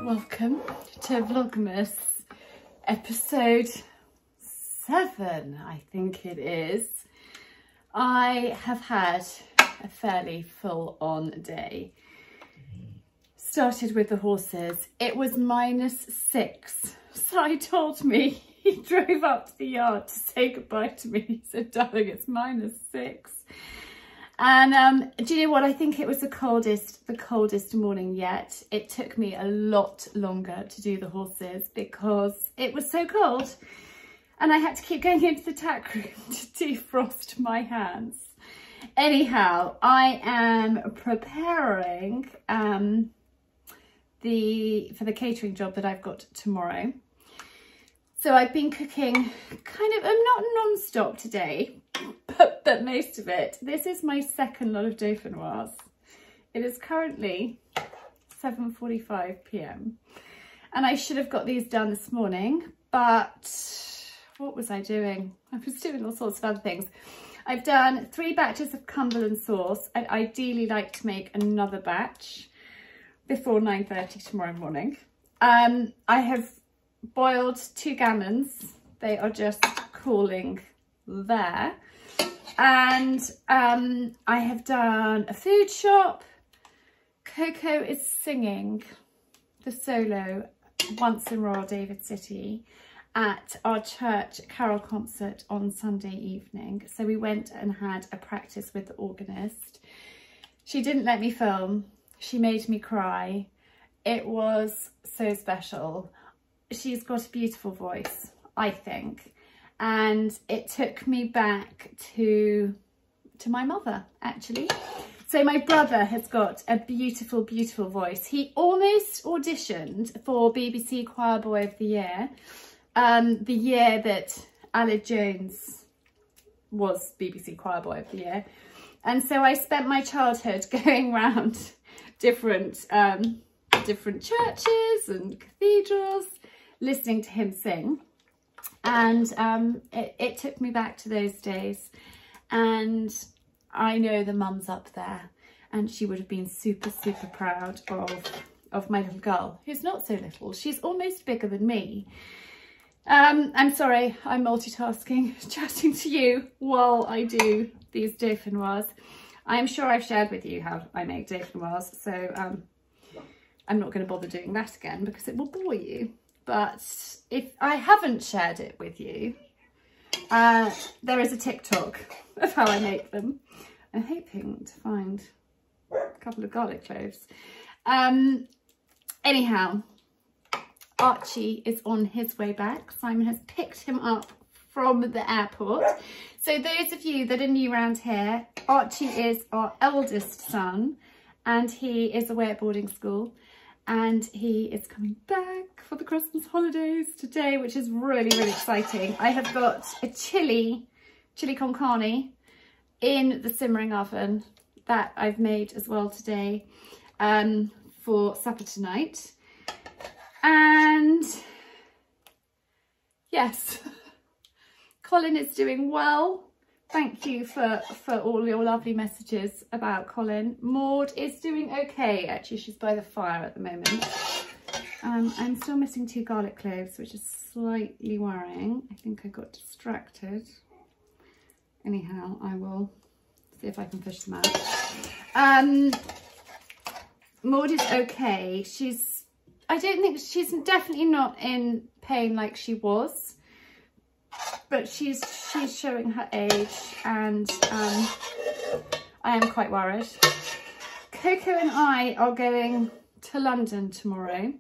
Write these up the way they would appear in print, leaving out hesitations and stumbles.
Welcome to Vlogmas episode 7, I think it is. I have had a fairly full-on day. Started with the horses. It was -6. Si told me, he drove up to the yard to say goodbye to me. He said, darling, it's -6. And do you know what? I think it was the coldest morning yet. It took me a lot longer to do the horses because it was so cold. And I had to keep going into the tack room to defrost my hands. Anyhow, I am preparing for the catering job that I've got tomorrow. So I've been cooking kind of, I'm not non-stop today, but most of it. This is my second lot of dauphinoise. It is currently 7:45 p.m. and I should have got these done this morning, but what was I doing? I was doing all sorts of other things. I've done 3 batches of Cumberland sauce. I'd ideally like to make another batch before 9:30 tomorrow morning. I have boiled 2 gammons. They are just cooling there. And I have done a food shop. Coco is singing the solo once in Royal David City at our church carol concert on Sunday evening. So we went and had a practice with the organist. She didn't let me film. She made me cry. It was so special. She's got a beautiful voice, I think. And it took me back to my mother, actually. So my brother has got a beautiful, beautiful voice. He almost auditioned for BBC Choir Boy of the Year, the year that Aled Jones was BBC Choir Boy of the Year. And so I spent my childhood going around different churches and cathedrals, listening to him sing. And it took me back to those days. And I know the mum's up there and she would have been super, super proud of my little girl, who's not so little. She's almost bigger than me. I'm sorry, I'm multitasking, chatting to you while I do these dauphinoise. I'm sure I've shared with you how I make dauphinoise, so I'm not going to bother doing that again because it will bore you. But if I haven't shared it with you, there is a TikTok of how I make them. I'm hoping to find a couple of garlic cloves. Anyhow, Archie is on his way back. Simon has picked him up from the airport. So those of you that are new around here, Archie is our eldest son and he is away at boarding school. And he is coming back for the Christmas holidays today, which is really, really exciting. I have got a chili con carne in the simmering oven that I've made as well today for supper tonight. And yes, Colin is doing well. Thank you for all your lovely messages about Colin. Maud is doing okay. Actually, she's by the fire at the moment. I'm still missing 2 garlic cloves, which is slightly worrying. I think I got distracted. Anyhow, I will see if I can fish them out. Maud is okay. I don't think she's definitely not in pain like she was. But she's showing her age and I am quite worried. Coco and I are going to London tomorrow.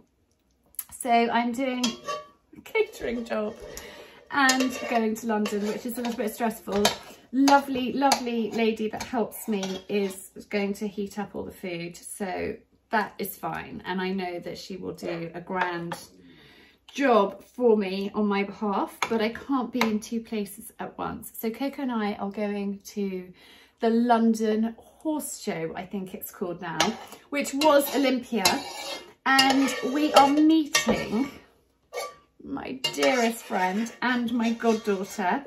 So I'm doing a catering job and going to London, which is a little bit stressful. Lovely, lovely lady that helps me is going to heat up all the food. So that is fine. And I know that she will do a grand job for me on my behalf, but I can't be in 2 places at once. So Coco and I are going to the London Horse Show, I think it's called now, which was Olympia, and we are meeting my dearest friend and my goddaughter,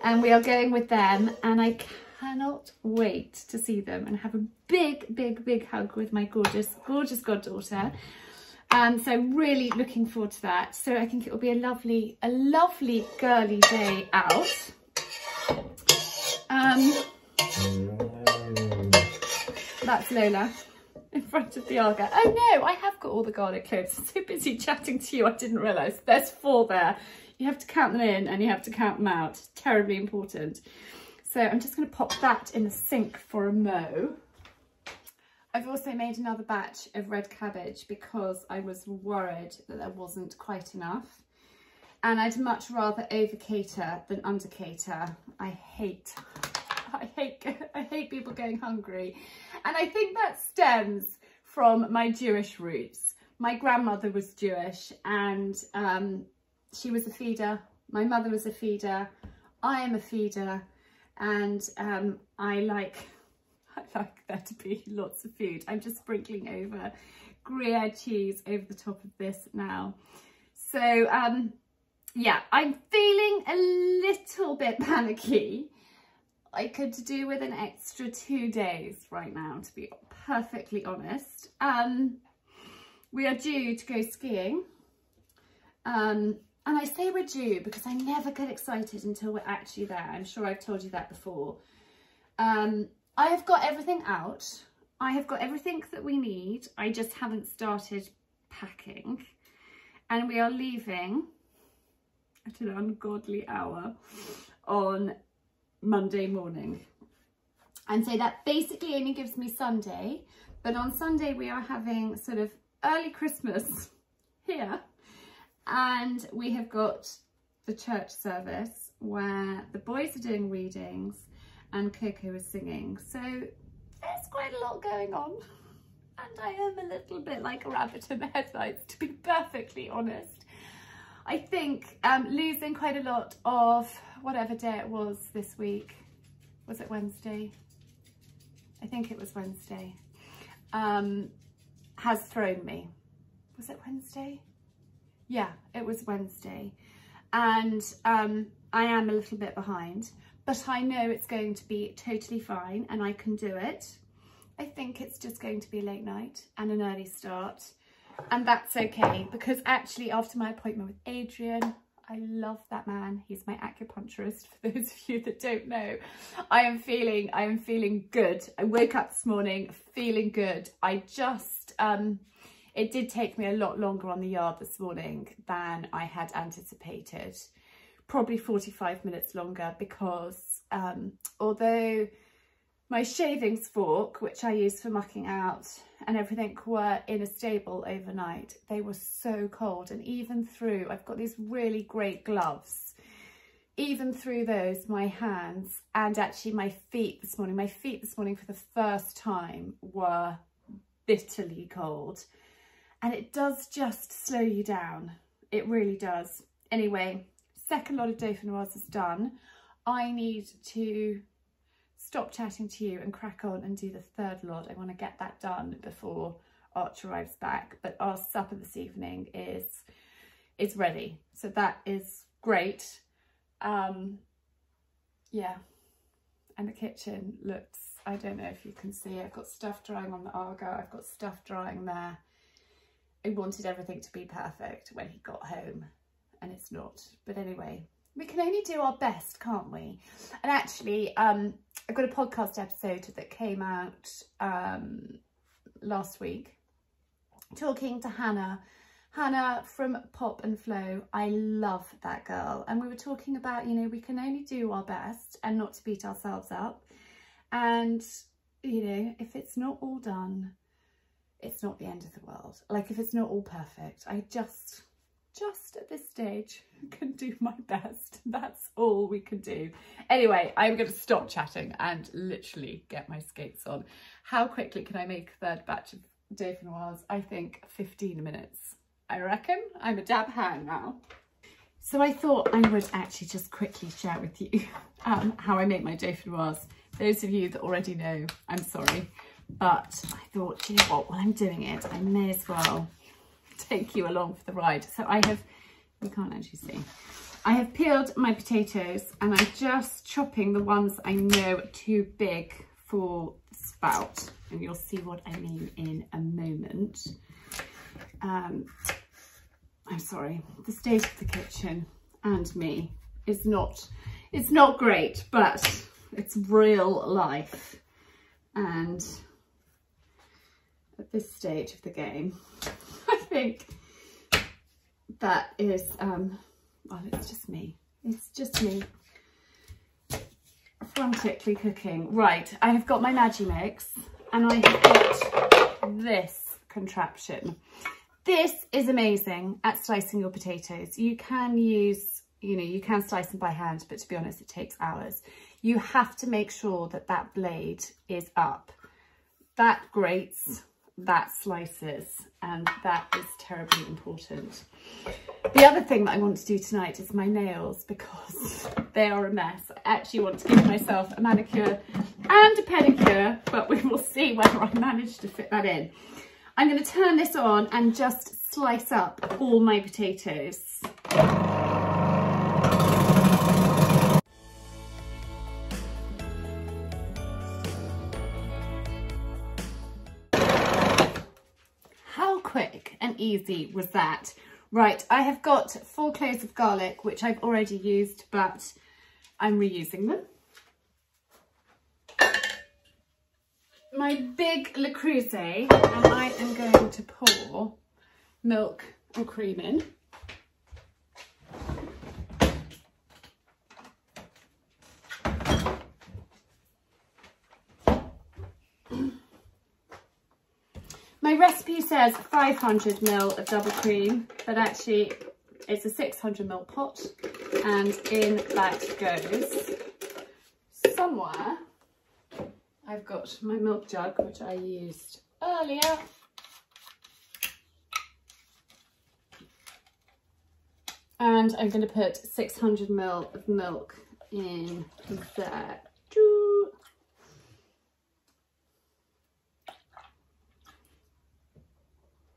and we are going with them, and I cannot wait to see them and have a big, big, big hug with my gorgeous, gorgeous goddaughter. So I'm really looking forward to that. So I think it will be a lovely girly day out. That's Lola in front of the Arga. Oh no, I have got all the garlic cloves. I'm so busy chatting to you, I didn't realise. There's 4 there. You have to count them in and you have to count them out. Terribly important. So I'm just going to pop that in the sink for a mo. I've also made another batch of red cabbage because I was worried that there wasn't quite enough. And I'd much rather over-cater than under-cater. I hate people going hungry. And I think that stems from my Jewish roots. My grandmother was Jewish and she was a feeder. My mother was a feeder. I am a feeder. And I like there to be lots of food. I'm just sprinkling over Gruyere cheese over the top of this now. So yeah, I'm feeling a little bit panicky. I could do with an extra 2 days right now, to be perfectly honest. We are due to go skiing. And I say we're due because I never get excited until we're actually there. I'm sure I've told you that before. I have got everything out. I have got everything that we need. I just haven't started packing. And we are leaving at an ungodly hour on Monday morning. And so that basically only gives me Sunday. But on Sunday we are having sort of early Christmas here. And we have got the church service where the boys are doing readings and Coco is singing. So there's quite a lot going on. And I am a little bit like a rabbit in the headlights, to be perfectly honest. I think losing quite a lot of whatever day it was this week. Was it Wednesday? I think it was Wednesday. Has thrown me. Was it Wednesday? Yeah, it was Wednesday. And I am a little bit behind, but I know it's going to be totally fine and I can do it. I think it's just going to be a late night and an early start. And that's okay, because actually after my appointment with Adrian, I love that man. He's my acupuncturist, for those of you that don't know. I am feeling good. I woke up this morning feeling good. I just, it did take me a lot longer on the yard this morning than I had anticipated. Probably 45 minutes longer because although my shavings fork, which I use for mucking out and everything, were in a stable overnight, they were so cold. And even through, I've got these really great gloves, even through those, my hands and actually my feet this morning for the first time were bitterly cold. And it does just slow you down. It really does. Anyway, second lot of dauphinoise is done. I need to stop chatting to you and crack on and do the third lot. I want to get that done before Arch arrives back. But our supper this evening is ready. So that is great. Yeah. And the kitchen looks, I don't know if you can see, I've got stuff drying on the Arga. I've got stuff drying there. I wanted everything to be perfect when he got home and it's not. But anyway, we can only do our best, can't we? And actually, I've got a podcast episode that came out last week talking to Hannah from Pop and Flow. I love that girl. And we were talking about, you know, we can only do our best and not to beat ourselves up. And, you know, if it's not all done, it's not the end of the world. Like, if it's not all perfect, I just at this stage can do my best. That's all we can do. Anyway, I'm going to stop chatting and literally get my skates on. How quickly can I make a third batch of dauphinoise? I think 15 minutes. I reckon I'm a dab hand now. So I thought I would actually just quickly share with you how I make my dauphinoise. Those of you that already know, I'm sorry. But I thought, you know what, while I'm doing it, I may as well take you along for the ride. So I have, you can't actually see, I have peeled my potatoes and I'm just chopping the ones I know are too big for spout. And you'll see what I mean in a moment. I'm sorry, the state of the kitchen and me is not, it's not great, but it's real life. And at this stage of the game, I think that is, well, it's just me. It's just me frantically cooking. Right, I have got my Magimix and I have got this contraption. This is amazing at slicing your potatoes. You can use, you know, you can slice them by hand, but to be honest, it takes hours. You have to make sure that that blade is up. That grates, that slices, and that is terribly important. The other thing that I want to do tonight is my nails, because they are a mess. I actually want to give myself a manicure and a pedicure, but we will see whether I manage to fit that in. I'm going to turn this on and just slice up all my potatoes. How quick and easy was that? Right, I have got 4 cloves of garlic, which I've already used, but I'm reusing them. My big Le Creuset, and I am going to pour milk and cream in. My recipe says 500 ml of double cream, but actually it's a 600 ml pot, and in that goes somewhere. I've got my milk jug, which I used earlier. And I'm going to put 600 ml of milk in there.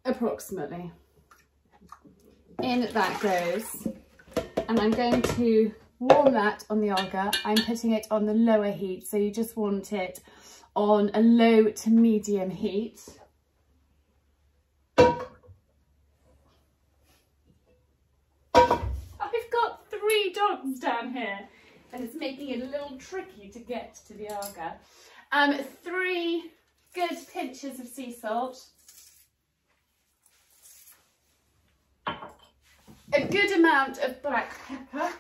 Approximately. In that goes. And I'm going to warm that on the Olga. I'm putting it on the lower heat, so you just want it on a low to medium heat. I've got 3 dogs down here and it's making it a little tricky to get to the Olga. 3 good pinches of sea salt. A good amount of black pepper.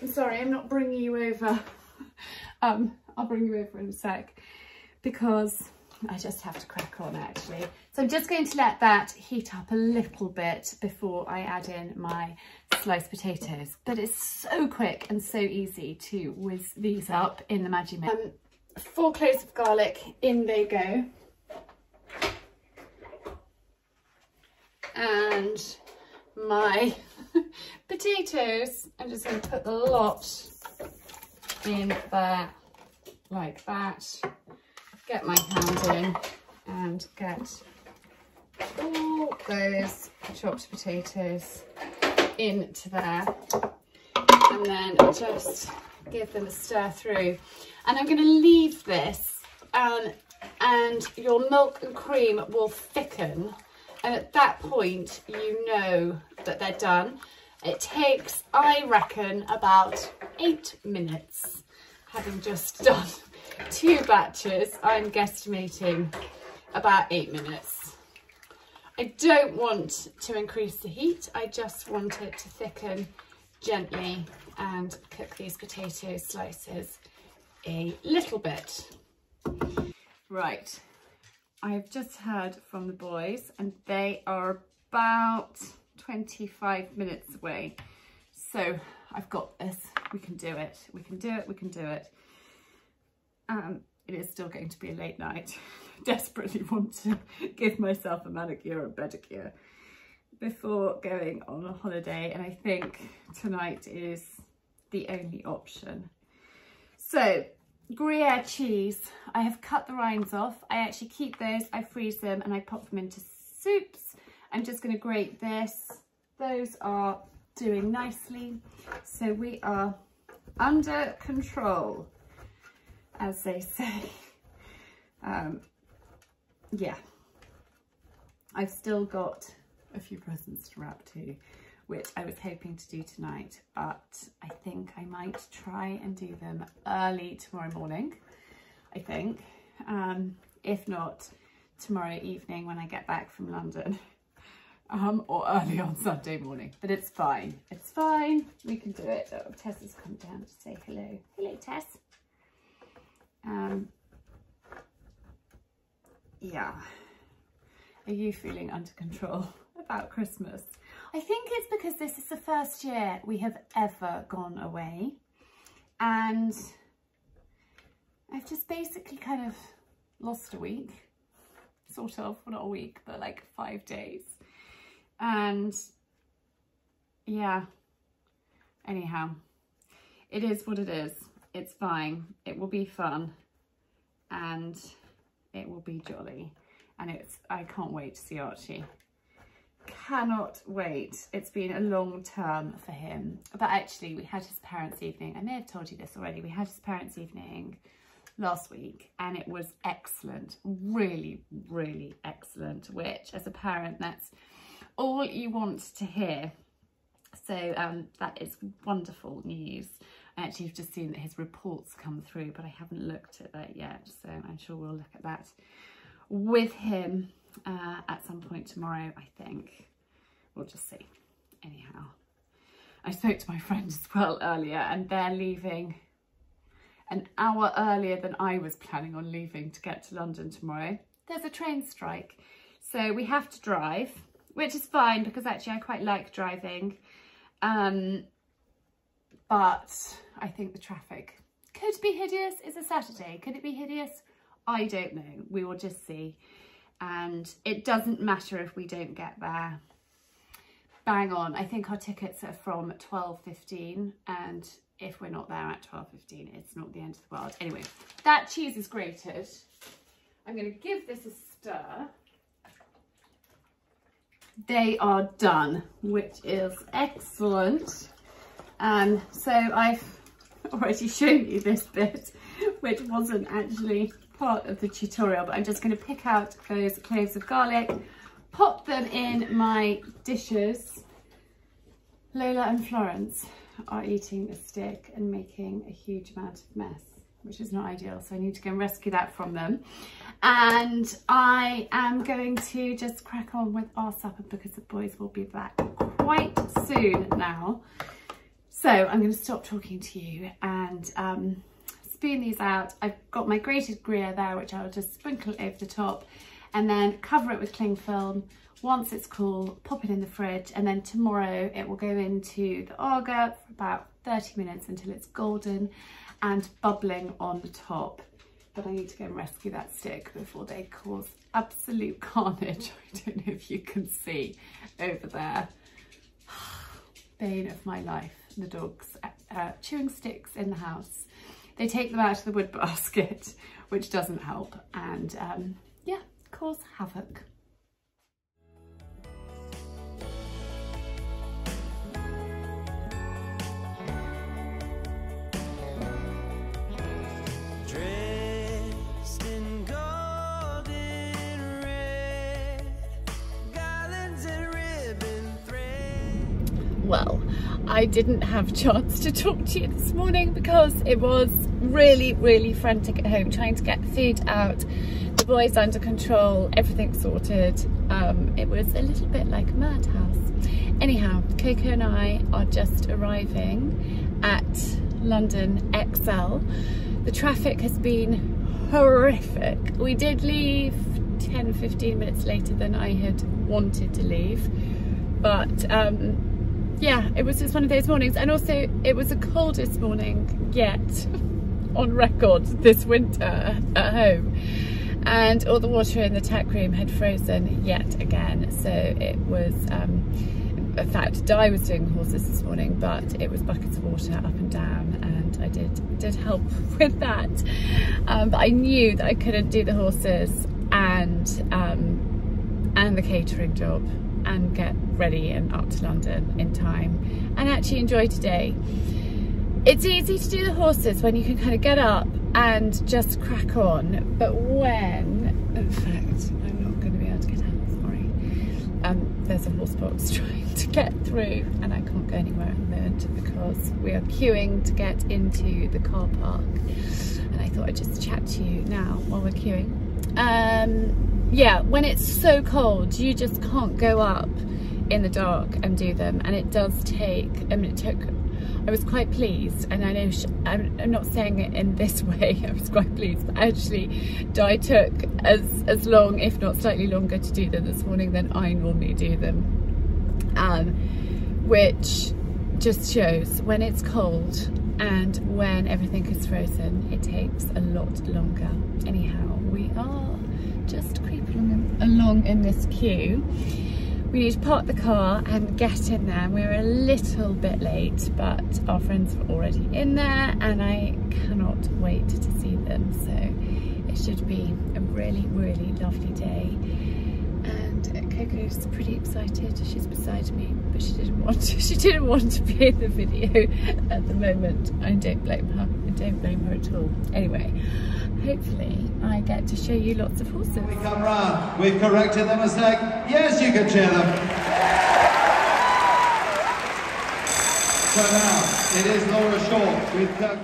I'm sorry, I'm not bringing you over. I'll bring you over in a sec because I just have to crack on actually. So I'm just going to let that heat up a little bit before I add in my sliced potatoes. But it's so quick and so easy to whiz these up in the Magimix. 4 cloves of garlic, in they go. And my potatoes, I'm just going to put the lot in there like that, get my hand in and get all those chopped potatoes into there, and then just give them a stir through. And I'm going to leave this and your milk and cream will thicken. And at that point, you know that they're done. It takes, I reckon, about 8 minutes. Having just done 2 batches, I'm guesstimating about 8 minutes. I don't want to increase the heat. I just want it to thicken gently and cook these potato slices a little bit. Right. I've just heard from the boys and they are about 25 minutes away. So I've got this, we can do it, we can do it, we can do it. It is still going to be a late night. I desperately want to give myself a manicure and pedicure before going on a holiday, and I think tonight is the only option. So Gruyere cheese, I have cut the rinds off. I actually keep those, I freeze them and I pop them into soups. I'm just going to grate this. Those are doing nicely. So we are under control, as they say. yeah, I've still got a few presents to wrap too, which I was hoping to do tonight, but I think I might try and do them early tomorrow morning, I think. If not, tomorrow evening when I get back from London, or early on Sunday morning, but it's fine. It's fine. We can do it. Oh, Tess has come down to say hello. Hello, Tess. Yeah. Are you feeling under control about Christmas? I think it's because this is the first year we have ever gone away, and I've just basically kind of lost a week, sort of, well, not a week, but like 5 days. And yeah, anyhow, it is what it is. It's fine. It will be fun and it will be jolly. And I can't wait to see Archie. Cannot wait. It's been a long term for him. But actually, we had his parents' evening. I may have told you this already. We had his parents' evening last week and it was excellent. Really, really excellent, which as a parent, that's all you want to hear. So that is wonderful news. I actually have just seen that his reports come through, but I haven't looked at that yet. So I'm sure we'll look at that with him at some point tomorrow, I think. We'll just see. Anyhow, I spoke to my friend as well earlier and they're leaving an hour earlier than I was planning on leaving to get to London tomorrow. There's a train strike, so we have to drive, which is fine because actually I quite like driving. But I think the traffic could be hideous. It's a Saturday. Could it be hideous? I don't know. We will just see. And it doesn't matter if we don't get there bang on. I think our tickets are from 12:15, and if we're not there at 12:15, it's not the end of the world. Anyway, that cheese is grated. I'm going to give this a stir. They are done, which is excellent. So I've already shown you this bit, which wasn't actually part of the tutorial, but I'm just going to pick out those cloves of garlic, pop them in my dishes. Lola and Florence are eating a stick and making a huge amount of mess, which is not ideal, so I need to go and rescue that from them. And I am going to just crack on with our supper because the boys will be back quite soon now. So I'm going to stop talking to you and spoon these out. I've got my grated Gruyere there, which I'll just sprinkle over the top and then cover it with cling film. Once it's cool, pop it in the fridge, and then tomorrow it will go into the Aga for about 30 minutes until it's golden and bubbling on the top. But I need to go and rescue that stick before they cause absolute carnage. I don't know if you can see over there. Bane of my life, the dogs chewing sticks in the house. They take them out of the wood basket, which doesn't help, and yeah, cause havoc. Well, I didn't have a chance to talk to you this morning because it was really, really frantic at home, trying to get food out, the boys under control, everything sorted. It was a little bit like a madhouse. Anyhow, Coco and I are just arriving at London XL. The traffic has been horrific. We did leave 10-15 minutes later than I had wanted to leave, but yeah, it was just one of those mornings. And also it was the coldest morning yet on record this winter at home, and all the water in the tack room had frozen yet again. So it was in fact Di was doing the horses this morning, but it was buckets of water up and down, and I did help with that, but I knew that I couldn't do the horses and the catering job and get ready and up to London in time and actually enjoy today. It's easy to do the horses when you can kind of get up and just crack on, but when, in fact, I there's a horse box trying to get through, and I can't go anywhere at the moment because we are queuing to get into the car park. And I thought I'd just chat to you now while we're queuing. Yeah, when it's so cold, you just can't go up in the dark and do them, and it does take, I mean, I was quite pleased, and I know I'm not saying it in this way, I was quite pleased, but actually I took as long, if not slightly longer, to do them this morning than I normally do them, which just shows when it's cold and when everything is frozen, it takes a lot longer. Anyhow, we are just creeping along in this queue. We need to park the car and get in there. We're a little bit late, but our friends are already in there and I cannot wait to see them. So it should be a really, really lovely day. And Coco's pretty excited. She's beside me, but she didn't want to be in the video at the moment. I don't blame her. I don't blame her at all. Anyway, hopefully I get to show you lots of horses. We come round, we've corrected the mistake. Yes, you can cheer them. So now, it is Laura Short with Kirk.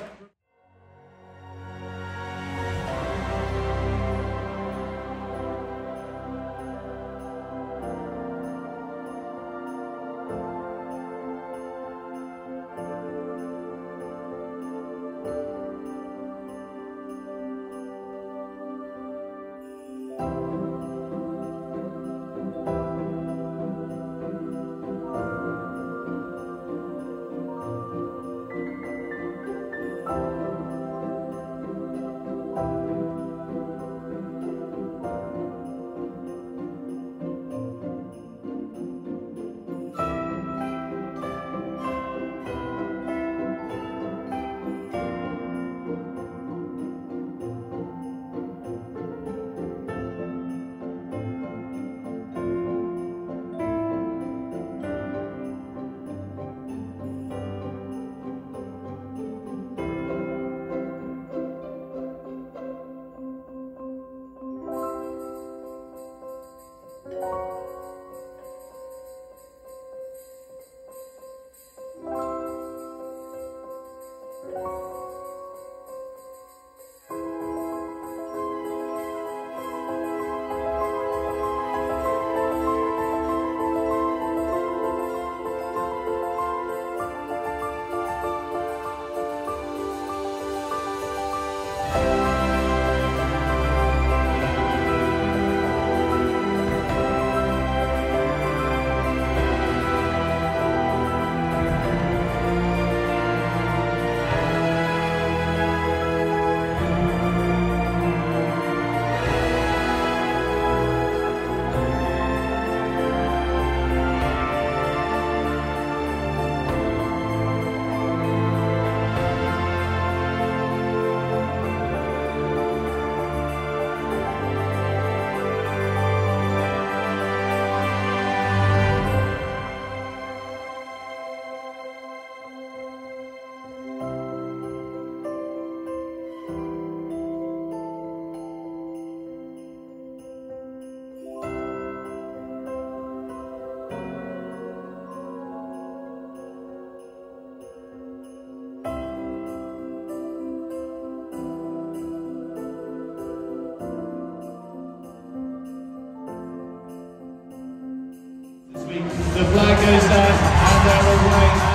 The flag goes down and they're away.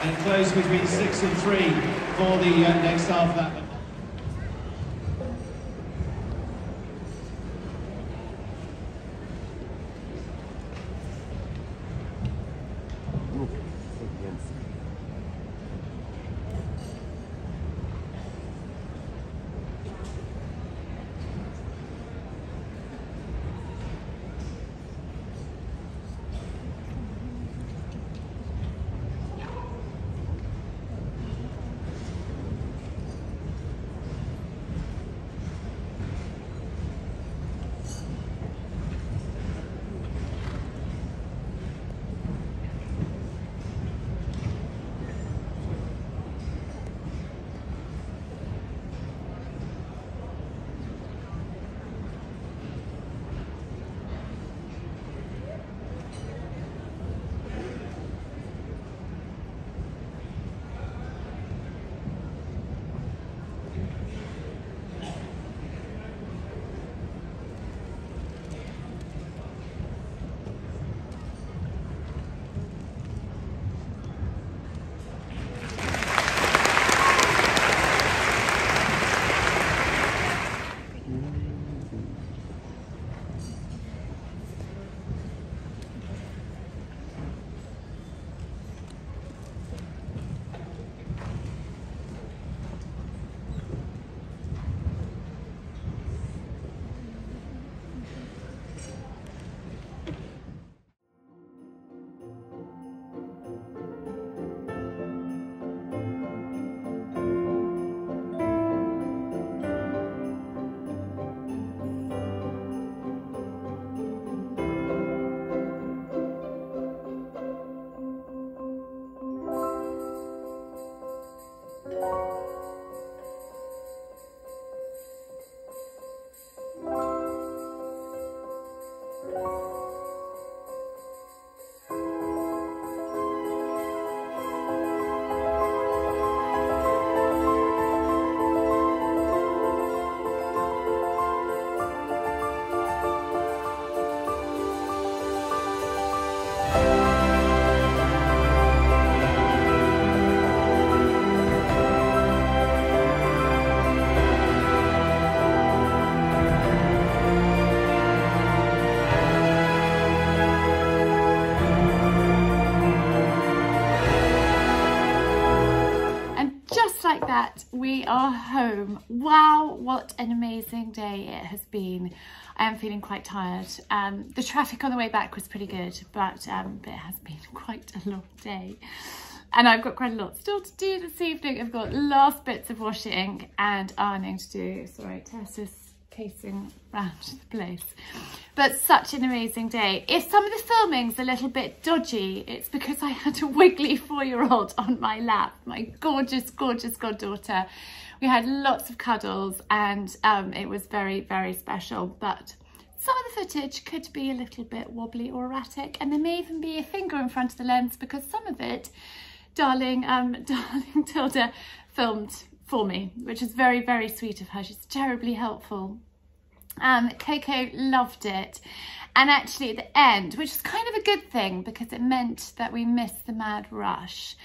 And close between 6 and 3 for the next half of that. Like that, we are home. Wow, what an amazing day it has been. I am feeling quite tired. The traffic on the way back was pretty good, but it has been quite a long day. And I've got quite a lot still to do this evening. I've got last bits of washing and ironing to do. Sorry, Tess is casing around the place. But such an amazing day. If some of the filming's a little bit dodgy, it's because I had a wiggly 4-year-old on my lap, my gorgeous, gorgeous goddaughter. We had lots of cuddles and it was very, very special. But some of the footage could be a little bit wobbly or erratic, and there may even be a finger in front of the lens because some of it, darling Tilda filmed for me, which is very, very sweet of her. She's terribly helpful. Coco loved it, and actually at the end, which is kind of a good thing because it meant that we missed the mad rush.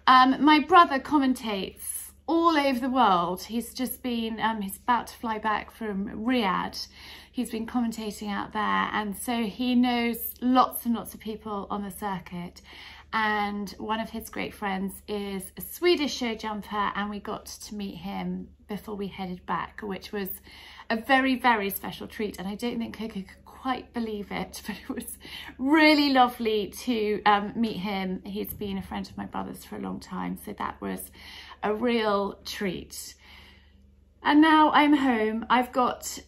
My brother commentates all over the world. He's just been, he's about to fly back from Riyadh. He's been commentating out there, and so he knows lots and lots of people on the circuit. And one of his great friends is a Swedish show jumper, and we got to meet him before we headed back, which was a very, very special treat. And I don't think Coco could quite believe it, but it was really lovely to meet him. He's been a friend of my brother's for a long time, so that was a real treat. And now I'm home. I've got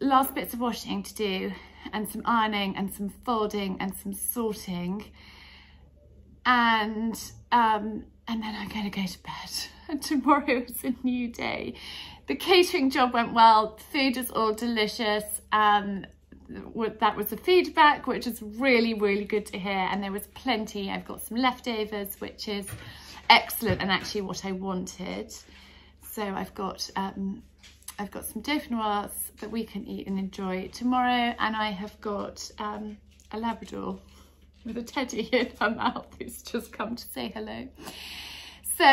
last bits of washing to do, and some ironing and some folding and some sorting. And then I'm going to go to bed, and tomorrow is a new day. The catering job went well, the food is all delicious. That was the feedback, which is really, really good to hear, and there was plenty. I've got some leftovers, which is excellent and actually what I wanted. So I've got some dauphinoise that we can eat and enjoy tomorrow, and I have got a Labrador with a teddy in her mouth who's just come to say hello. So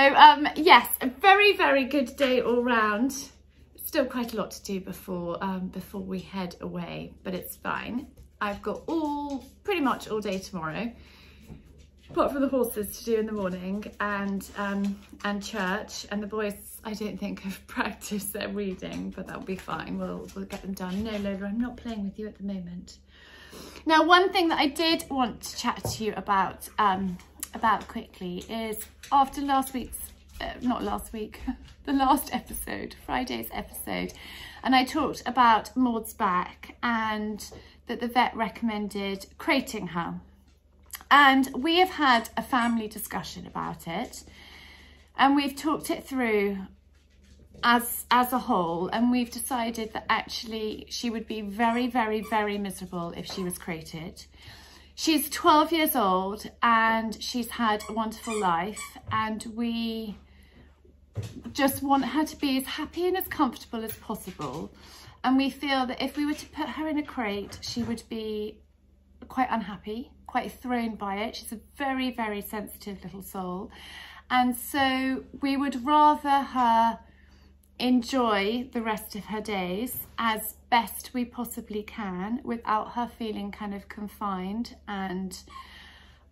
yes, a very, very good day all round. Still quite a lot to do before we head away, but it's fine. I've got pretty much all day tomorrow, apart from the horses to do in the morning, and church. And the boys, I don't think, have practiced their reading, but that'll be fine. We'll get them done. No, Lola, I'm not playing with you at the moment. Now, one thing that I did want to chat to you about quickly is after last week's, the last episode, Friday's episode, and I talked about Maud's back and that the vet recommended crating her. And we have had a family discussion about it, and we've talked it through as a whole, and we've decided that actually she would be very, very, very miserable if she was crated. She's 12 years old and she's had a wonderful life, and we just want her to be as happy and as comfortable as possible. And we feel that if we were to put her in a crate, she would be quite unhappy, quite thrown by it. She's a very, very sensitive little soul. And so we would rather her enjoy the rest of her days as best we possibly can without her feeling kind of confined and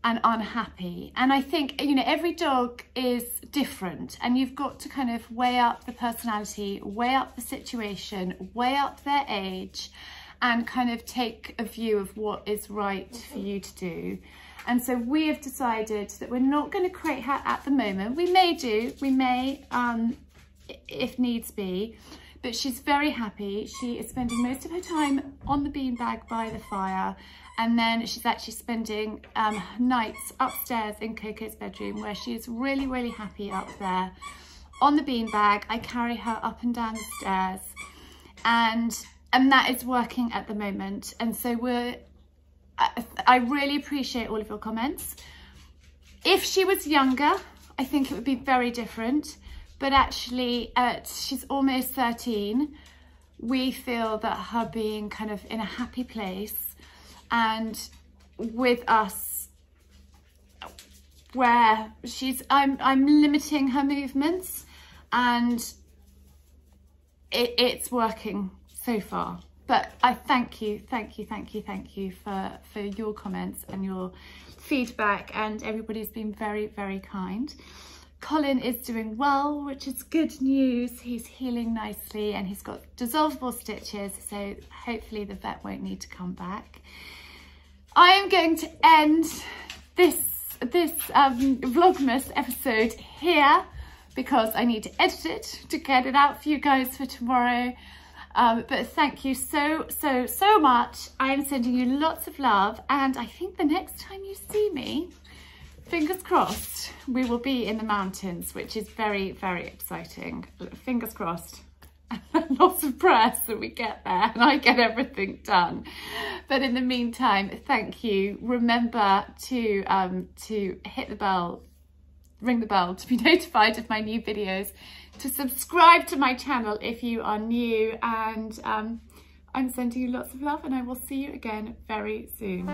unhappy. And I think, you know, every dog is different, and you've got to kind of weigh up the personality, weigh up the situation, weigh up their age, and kind of take a view of what is right for you to do. And so we have decided that we're not going to crate her at the moment. We may, if needs be, but she's very happy. She is spending most of her time on the beanbag by the fire, and then she's actually spending nights upstairs in Coco's bedroom, where she is really, really happy up there on the beanbag. I carry her up and down the stairs, and that is working at the moment. And so I really appreciate all of your comments. If she was younger, I think it would be very different, but actually she's almost 13. We feel that her being kind of in a happy place and with us, where I'm limiting her movements, and it's working so far. But I thank you for your comments and your feedback, and everybody's been very, very kind. Colin is doing well, which is good news. He's healing nicely, and he's got dissolvable stitches, so hopefully the vet won't need to come back. I am going to end this Vlogmas episode here, because I need to edit it to get it out for you guys for tomorrow. But thank you so much. I am sending you lots of love, and I think the next time you see me, fingers crossed, we will be in the mountains, which is very, very exciting. Fingers crossed. Lots of prayers that we get there and I get everything done. But in the meantime, thank you. Remember to hit the bell, ring the bell to be notified of my new videos, to subscribe to my channel if you are new, and I'm sending you lots of love, and I will see you again very soon.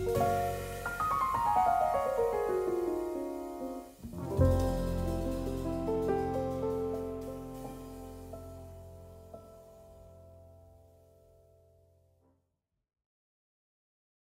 Bye.